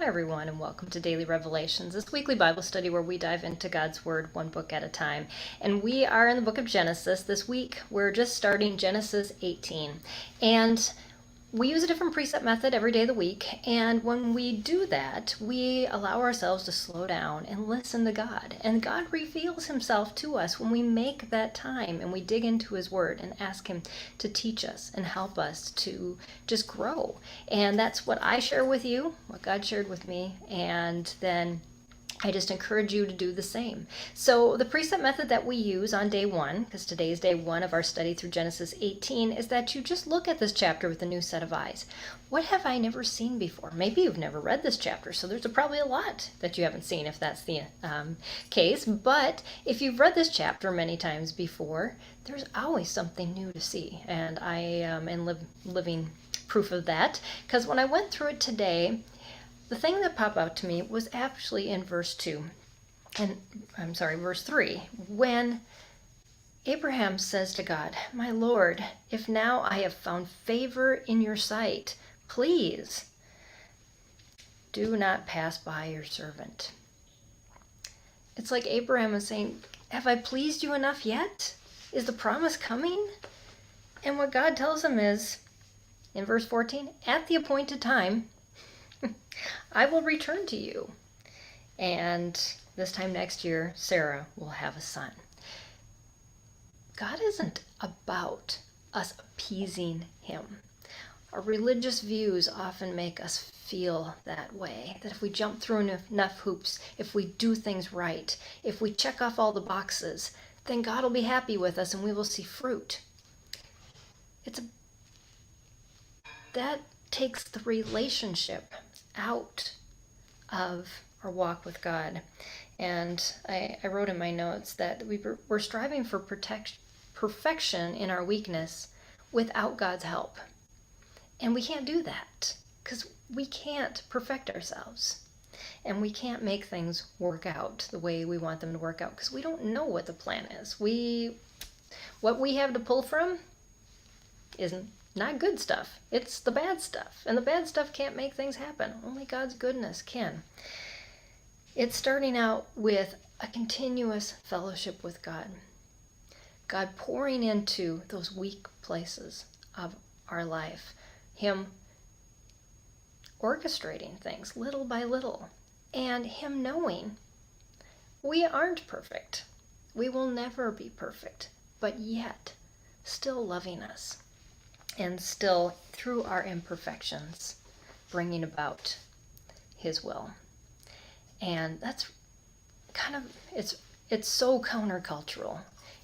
Hi everyone, and welcome to Daily Revelations, this weekly Bible study where we dive into God's Word one book at a time. And we are in the book of Genesis. This week we're just starting Genesis 18. And we use a different precept method every day of the week, and when we do that, we allow ourselves to slow down and listen to God. And God reveals himself to us when we make that time and we dig into his word and ask him to teach us and help us to just grow. And that's what I share with you, what God shared with me, and then I just encourage you to do the same. So the precept method that we use on day one, because today is day one of our study through Genesis 18, is that you just look at this chapter with a new set of eyes. What have I never seen before? Maybe you've never read this chapter, so there's probably a lot that you haven't seen if that's the case. But if you've read this chapter many times before, there's always something new to see. And I am living proof of that, because when I went through it today, the thing that popped out to me was actually in verse 2, and verse 3, when Abraham says to God, "My Lord, if now I have found favor in your sight, please do not pass by your servant." It's like Abraham is saying, have I pleased you enough yet? Is the promise coming? And what God tells him is, in verse 14, at the appointed time, I will return to you. And this time next year, Sarah will have a son. God isn't about us appeasing him. Our religious views often make us feel that way, that if we jump through enough hoops, if we do things right, if we check off all the boxes, then God will be happy with us and we will see fruit. That takes the relationship out of our walk with God. And I wrote in my notes that we're striving for perfection in our weakness without God's help. And we can't do that because we can't perfect ourselves. And we can't make things work out the way we want them to work out because we don't know what the plan is. What we have to pull from isn't not good stuff. It's the bad stuff. And the bad stuff can't make things happen. Only God's goodness can. It's starting out with a continuous fellowship with God. God pouring into those weak places of our life. Him orchestrating things little by little. And him knowing we aren't perfect. We will never be perfect. But yet, still loving us. And still, through our imperfections, bringing about his will. And that's kind of, it's so countercultural.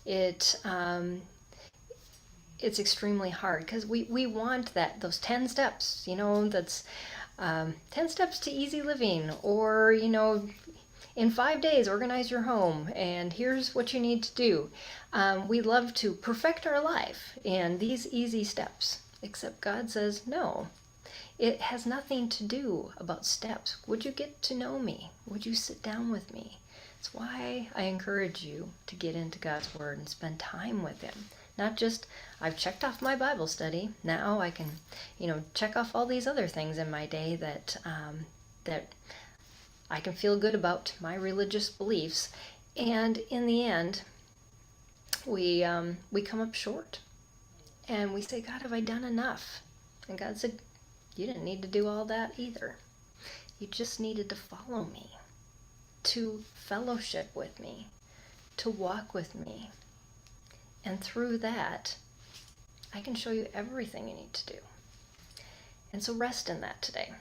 It's extremely hard because we want those 10 steps, that's 10 steps to easy living, or, in 5 days, organize your home, and here's what you need to do. We love to perfect our life in these easy steps, except God says, no, it has nothing to do about steps. Would you get to know me? Would you sit down with me? That's why I encourage you to get into God's Word and spend time with him. Not just, I've checked off my Bible study, now I can, check off all these other things in my day that I can feel good about my religious beliefs, and in the end, we come up short, and we say, God, have I done enough? And God said, you didn't need to do all that either. You just needed to follow me, to fellowship with me, to walk with me, and through that, I can show you everything you need to do. And so rest in that today.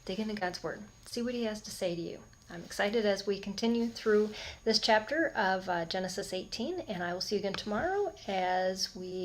Dig into God's Word. See what he has to say to you. I'm excited as we continue through this chapter of Genesis 18, and I will see you again tomorrow as we